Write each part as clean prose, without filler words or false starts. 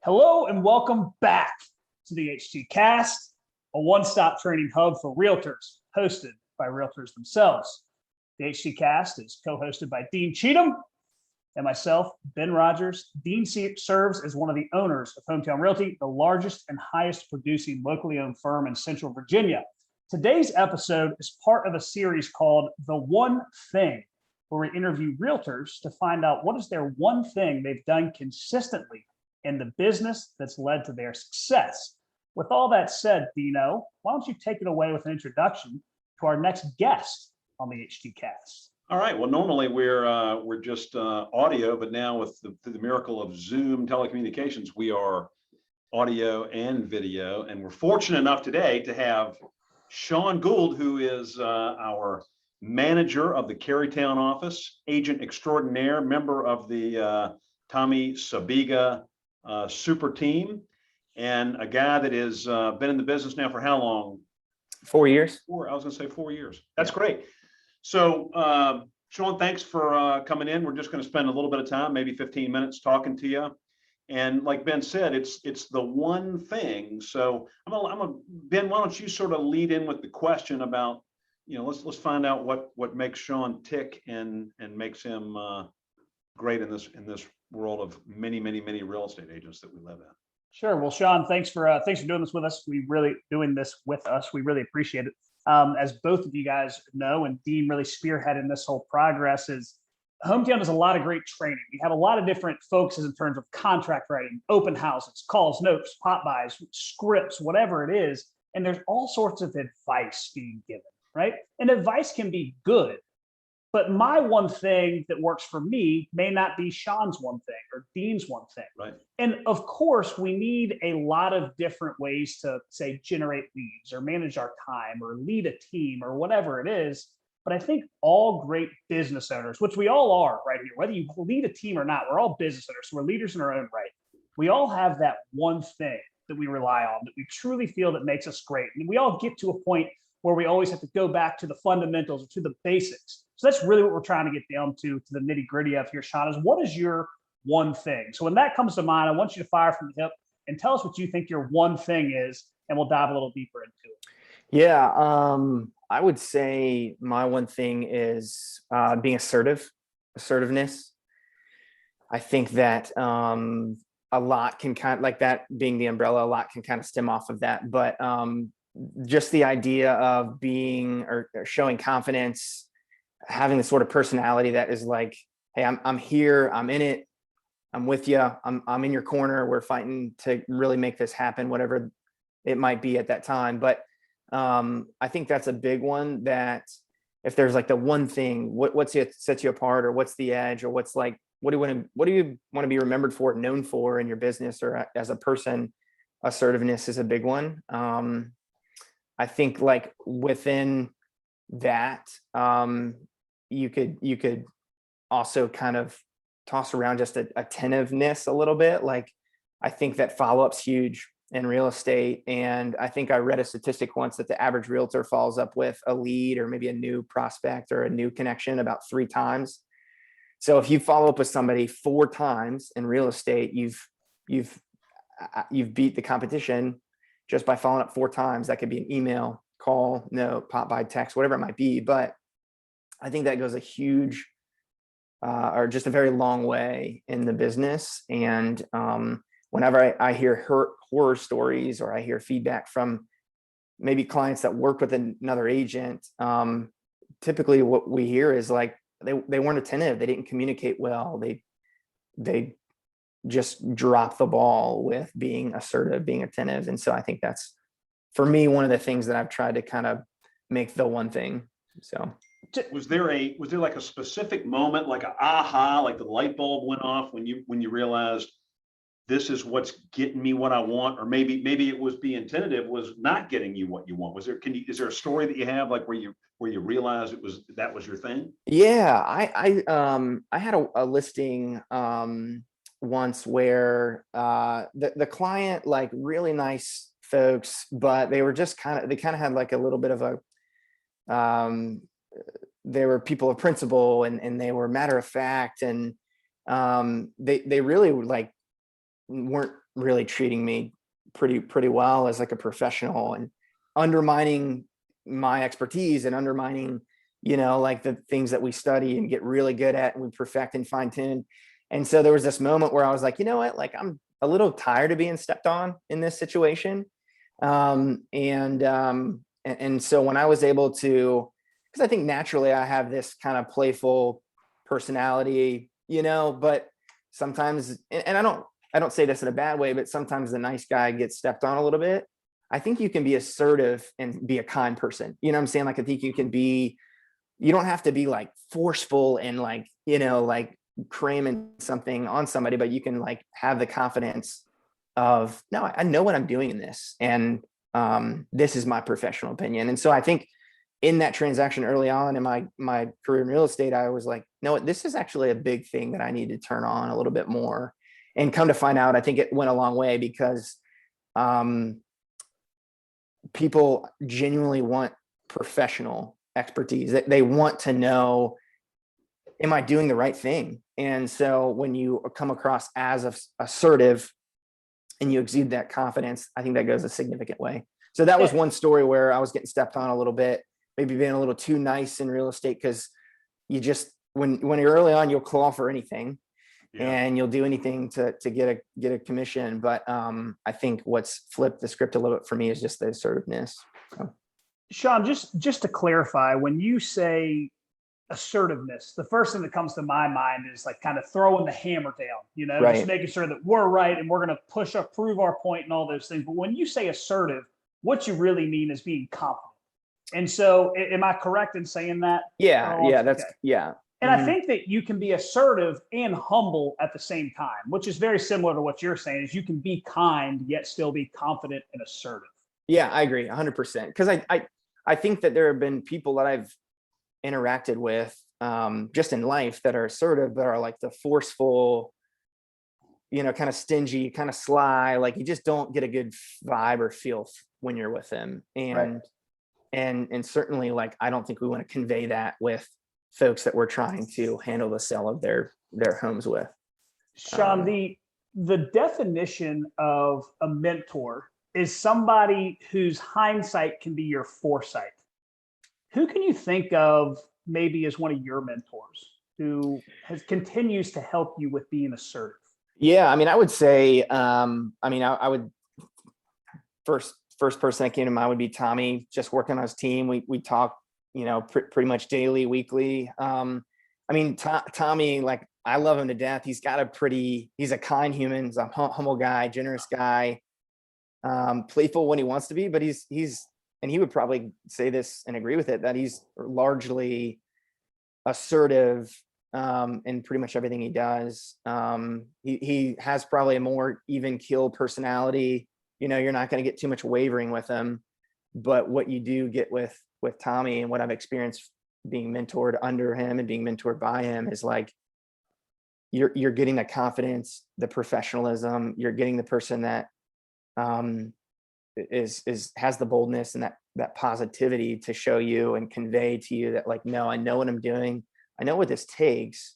Hello and welcome back to the HT Cast, a one-stop training hub for realtors, hosted by realtors themselves. The HT Cast is co-hosted by Dean Cheatham and myself, Ben Rogers. Dean serves as one of the owners of Hometown Realty, the largest and highest producing locally owned firm in Central Virginia. Today's episode is part of a series called The One Thing, where we interview realtors to find out what is their one thing they've done consistently in the business that's led to their success. With all that said, Dino, why don't you take it away with an introduction to our next guest on the HT Cast? All right. Well, normally we're just audio, but now with the miracle of Zoom telecommunications, we are audio and video. And we're fortunate enough today to have Sean Gould, who is our manager of the Carytown office, agent extraordinaire, member of the Tommy Sabiga super team, and a guy that has been in the business now for how long? 4 years. I was going to say 4 years. That's great. So, Sean, thanks for coming in. We're just going to spend a little bit of time, maybe 15 minutes, talking to you. And like Ben said, it's the one thing. So, Ben, why don't you sort of lead in with the question about, let's find out what makes Sean tick and makes him great in this world of many real estate agents that we live in. Sure. Well, Sean, thanks for doing this with us. We really appreciate it. As both of you guys know, and Dean really spearheading this whole progress, is Hometown does a lot of great training. We have a lot of different focuses in terms of contract writing, open houses, calls, notes, pop buys, scripts, whatever it is. And there's all sorts of advice being given, right? And advice can be good. But my one thing that works for me may not be Sean's one thing or Dean's one thing. Right. And of course, we need a lot of different ways to, say, generate leads or manage our time or lead a team or whatever it is. But I think all great business owners, which we all are right here, whether you lead a team or not, we're all business owners. So we're leaders in our own right. We all have that one thing that we rely on, that we truly feel that makes us great. And we all get to a point where we always have to go back to the fundamentals or to the basics. So that's really what we're trying to get down to the nitty gritty of here, Sean, is what is your one thing? So when that comes to mind, I want you to fire from the hip and tell us what you think your one thing is, and we'll dive a little deeper into it. Yeah, I would say my one thing is being assertiveness. I think that a lot can kind of, like that being the umbrella, a lot can kind of stem off of that. But just the idea of being or showing confidence, having the sort of personality that is like, hey, I'm here, I'm in it, I'm with you, I'm in your corner, we're fighting to really make this happen, whatever it might be at that time. But I think that's a big one, that if there's like the one thing, what sets you apart, or what's the edge, or what's like, what do you want to be remembered for, known for in your business or as a person, assertiveness is a big one. I think like within that, you could also kind of toss around just attentiveness a little bit. Like, I think that follow-up's huge in real estate. And I think I read a statistic once that the average realtor follows up with a lead or maybe a new prospect or a new connection about 3 times. So if you follow up with somebody 4 times in real estate, you've beat the competition just by following up 4 times. That could be an email, call, note, pop by, text, whatever it might be. But I think that goes a huge or just a very long way in the business. And whenever I hear horror stories, or I hear feedback from maybe clients that work with another agent, typically what we hear is like, they weren't attentive, they didn't communicate well, they just drop the ball with being assertive, being attentive. And so I think that's, for me, one of the things that I've tried to kind of make the one thing. So was there like a specific moment, like a aha, like the light bulb went off when you realized this is what's getting me what I want? Or maybe it was being tentative, was not getting you what you want. Is there a story that you have, like where you realized that was your thing? Yeah, I had a listing once where the client, like really nice folks, but they were just they kind of had like a little bit of a they were people of principle, and they were matter of fact, and they really like weren't really treating me pretty well as like a professional, and undermining my expertise and undermining, like the things that we study and get really good at and we perfect and fine tune. And so there was this moment where I was like, you know what, like I'm a little tired of being stepped on in this situation. And so when I was able to, because I think naturally I have this kind of playful personality, but sometimes, and I don't say this in a bad way, but sometimes the nice guy gets stepped on a little bit. I think you can be assertive and be a kind person. You know what I'm saying? Like, I think you don't have to be like forceful and like, like cramming something on somebody, but you can like have the confidence of, no, I know what I'm doing in this. And this is my professional opinion. And so I think in that transaction early on in my career in real estate, I was like, no, this is actually a big thing that I need to turn on a little bit more. And come to find out, I think it went a long way, because people genuinely want professional expertise. They want to know, am I doing the right thing? And so when you come across as assertive and you exude that confidence, I think that goes a significant way. So that was one story where I was getting stepped on a little bit, maybe being a little too nice in real estate, because you just, when you're early on, you'll claw for anything. Yeah. And you'll do anything to get a commission. But I think what's flipped the script a little bit for me is just the assertiveness. So. Sean, just to clarify, when you say assertiveness, the first thing that comes to my mind is like kind of throwing the hammer down, right. Just making sure that we're right and we're going to prove our point and all those things. But when you say assertive, what you really mean is being confident. And so am I correct in saying that? Yeah. That's, okay. Yeah. And I think that you can be assertive and humble at the same time, which is very similar to what you're saying, is you can be kind, yet still be confident and assertive. Yeah, I agree 100%. Because I think that there have been people that I've interacted with just in life that are assertive, but are like the forceful, kind of stingy, kind of sly, like you just don't get a good vibe or feel when you're with them. And, right. and certainly like, I don't think we want to convey that with folks that we're trying to handle the sale of their homes with. Sean, the definition of a mentor is somebody whose hindsight can be your foresight. Who can you think of maybe as one of your mentors who continues to help you with being assertive? Yeah, I mean, I would say, I would first person that came to mind would be Tommy. Just working on his team, we talk, pretty much daily, weekly. Tommy, like, I love him to death. He's a kind human. He's a humble guy, generous guy, playful when he wants to be, but and he would probably say this and agree with it, that he's largely assertive in pretty much everything he does. He has probably a more even keel personality. You're not going to get too much wavering with him, but what you do get with Tommy, and what I've experienced being mentored under him and being mentored by him, is like, you're getting the confidence, the professionalism, you're getting the person that has the boldness and that positivity to show you and convey to you that, like, no, I know what I'm doing. I know what this takes,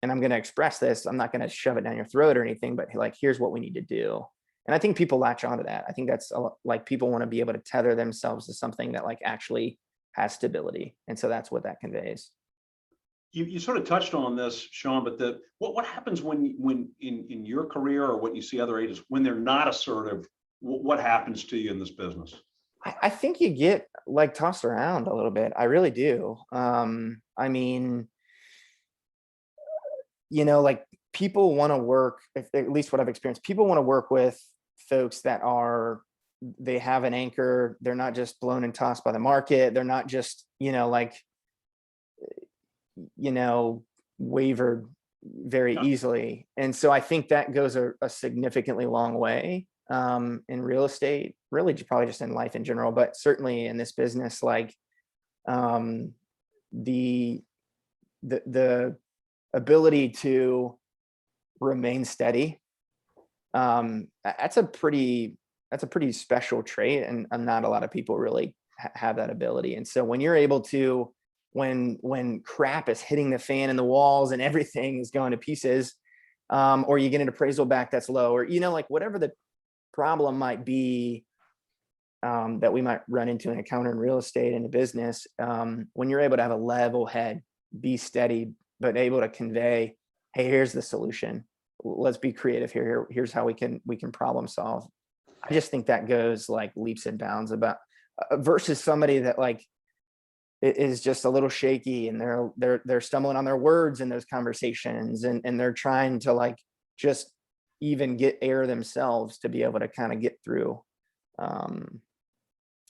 and I'm going to express this. I'm not going to shove it down your throat or anything, but like, here's what we need to do. And I think people latch onto that. I think that's like, people want to be able to tether themselves to something that like actually has stability. And so that's what that conveys. You sort of touched on this, Sean, but what happens when in your career, or what you see other agents when they're not assertive? What happens to you in this business? I think you get like tossed around a little bit. I really do. Like, people want to work, at least what I've experienced, people want to work with folks that they have an anchor. They're not just blown and tossed by the market. They're not just, wavered very easily. And so I think that goes a significantly long way in real estate, really probably just in life in general, but certainly in this business, like the ability to remain steady. That's a pretty special trait, and not a lot of people really have that ability. And so when you're able to, when crap is hitting the fan and the walls and everything is going to pieces, or you get an appraisal back that's low, or, like whatever the problem might be, that we might run into an encounter in real estate in a business. When you're able to have a level head, be steady, but able to convey, hey, here's the solution. Let's be creative here. Here's how we can problem solve. I just think that goes like leaps and bounds about versus somebody that like is just a little shaky and they're stumbling on their words in those conversations, and they're trying to like just even get air themselves to be able to kind of get through.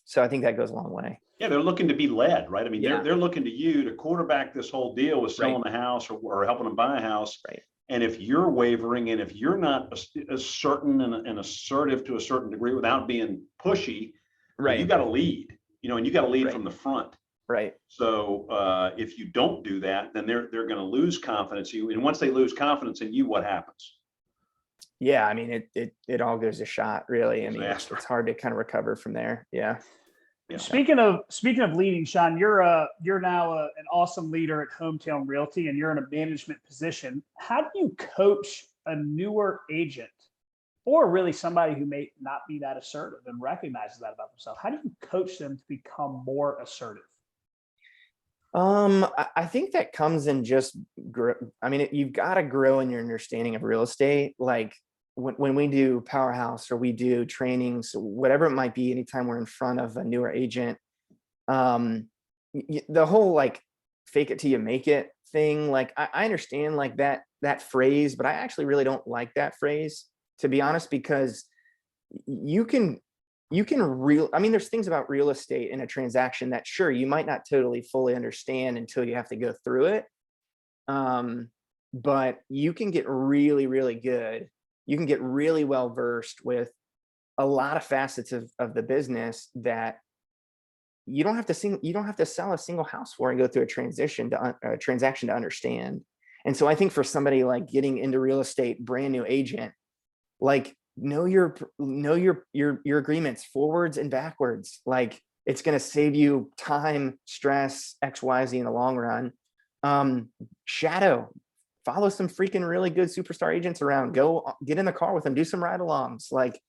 So I think that goes a long way. Yeah, they're looking to be led, right? I mean, Yeah. they're looking to you to quarterback this whole deal with selling a house or helping them buy a house. Right. And if you're wavering, and if you're not as certain and assertive to a certain degree without being pushy, Right. you got to lead, and you got to lead Right. from the front. Right. So if you don't do that, then they're going to lose confidence in you. And once they lose confidence in you, what happens? Yeah, I mean, it all goes to shot, really. I mean, Disaster. it's hard to kind of recover from there. Yeah. Yeah. Speaking of leading, Sean, you're now an awesome leader at Hometown Realty, and you're in a management position. How do you coach a newer agent, or really somebody who may not be that assertive and recognizes that about themselves? How do you coach them to become more assertive? I think that comes in just, you've got to grow in your understanding of real estate. Like when we do Powerhouse or we do trainings, whatever it might be, anytime we're in front of a newer agent, the whole like fake it till you make it thing, like I understand like that phrase, but I actually really don't like that phrase, to be honest, because there's things about real estate in a transaction that sure, you might not totally fully understand until you have to go through it. But you can get really, really good. You can get really well versed with a lot of facets of the business that you don't have to sell a single house for and go through a transaction to understand. And so I think for somebody like getting into real estate, brand new agent, like know your agreements forwards and backwards. Like it's going to save you time, stress, XYZ in the long run. Follow some freaking really good superstar agents around, go get in the car with them, do some ride-alongs, like,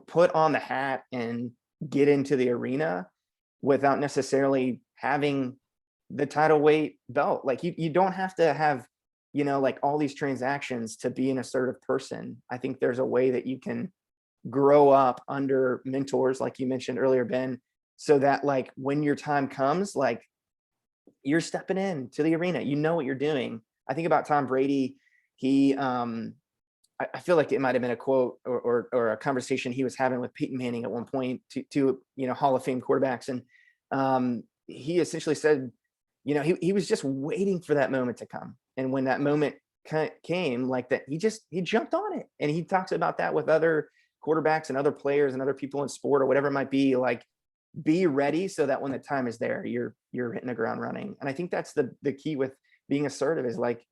put on the hat and get into the arena without necessarily having the title weight belt. Like you don't have to have, like all these transactions to be an assertive person. I think there's a way that you can grow up under mentors, like you mentioned earlier, Ben, so that like when your time comes, like you're stepping in to the arena, what you're doing. I think about Tom Brady. He, I feel like it might have been a quote or a conversation he was having with Peyton Manning at one point to Hall of Fame quarterbacks. And he essentially said, he was just waiting for that moment to come. And when that moment came like that, he jumped on it. And he talks about that with other quarterbacks and other players and other people in sport or whatever it might be, like be ready so that when the time is there, you're hitting the ground running. And I think that's the key with being assertive, is like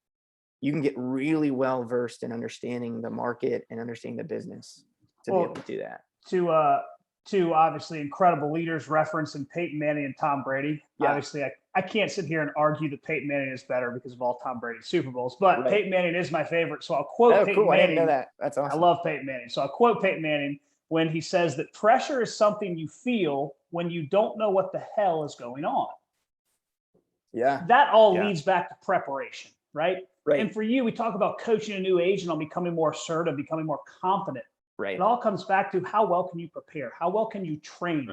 you can get really well versed in understanding the market and understanding the business to be able to do that. Two obviously incredible leaders referencing Peyton Manning and Tom Brady. Yeah. Obviously, I can't sit here and argue that Peyton Manning is better because of all Tom Brady's Super Bowls, but Right. Peyton Manning is my favorite. So I'll quote Peyton cool. Manning. I didn't know that. That's awesome. I love Peyton Manning. So I'll quote Peyton Manning when he says that pressure is something you feel when you don't know what the hell is going on. Yeah. That all leads back to preparation, right? Right. And for you, we talk about coaching a new agent on becoming more assertive, becoming more confident. Right. It all comes back to how well can you prepare? How well can you train?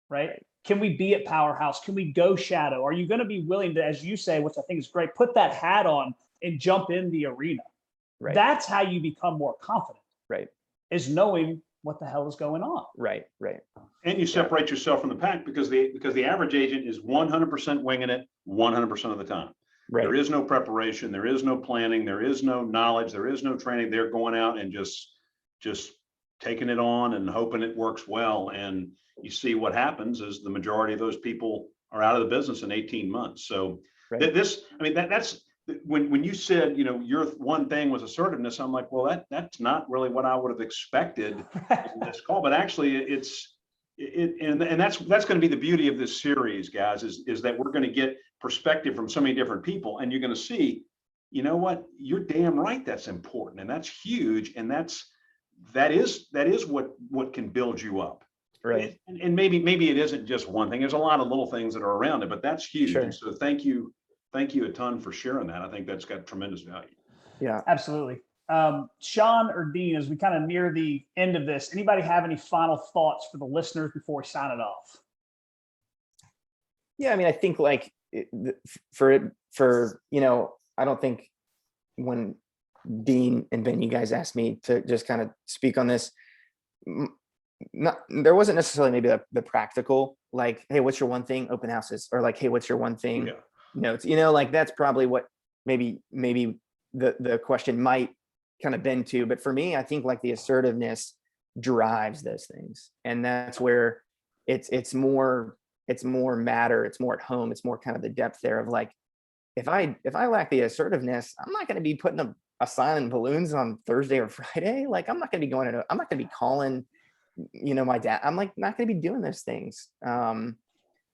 Right? Can we be at Powerhouse? Can we go shadow? Are you going to be willing to, as you say, which I think is great, put that hat on and jump in the arena? Right. That's how you become more confident. Right. Is knowing what the hell is going on. Right. Right. And you separate yourself from the pack because the average agent is 100% winging it 100% of the time. Right. There is no preparation. There is no planning. There is no knowledge. There is no training. They're going out and just taking it on and hoping it works well. And you see what happens is the majority of those people are out of the business in 18 months. So that's when you said, your one thing was assertiveness. I'm like, well, that's not really what I would have expected in this call, but actually and that's going to be the beauty of this series, guys, is that we're going to get perspective from so many different people, and you're going to see you know what, you're damn right, that's important, and that's huge, and that is what can build you up. Right. And maybe it isn't just one thing. There's a lot of little things that are around it, but that's huge. Sure. And so thank you a ton for sharing that. I think that's got tremendous value. Yeah. Absolutely. Sean or Dean, as we kind of near the end of this, anybody have any final thoughts for the listeners before we sign it off? Yeah, I mean, I think like I don't think when Dean and Ben, you guys asked me to just kind of speak on this, there wasn't necessarily maybe the practical, like, hey, what's your one thing? Open houses, or like, hey, what's your one thing? Yeah. Notes, like that's probably what maybe the question might kind of bend to. But for me, I think like the assertiveness drives those things, and that's where it's more matter, it's more at home, it's more kind of the depth there of like, if I lack the assertiveness, I'm not going to be putting a sign in balloons on Thursday or Friday. Like, I'm not going to be I'm not going to be calling my dad. I'm like not going to be doing those things.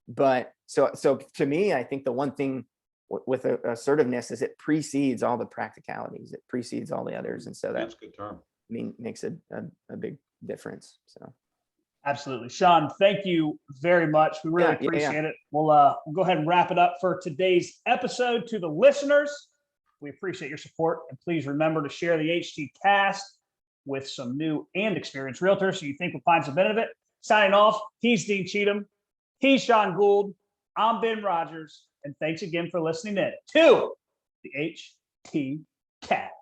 But so to me, I think the one thing with assertiveness is it precedes all the practicalities. It precedes all the others, and so That's a good term. I mean, makes a big difference. So Absolutely. Sean, thank you very much. We really appreciate it. We'll go ahead and wrap it up for today's episode. To the listeners, we appreciate your support, and please remember to share the HT Cast with some new and experienced realtors who you think will find some benefit. Signing off, he's Dean Cheatham. He's Sean Gould. I'm Ben Rogers. And thanks again for listening in to the HT Cast.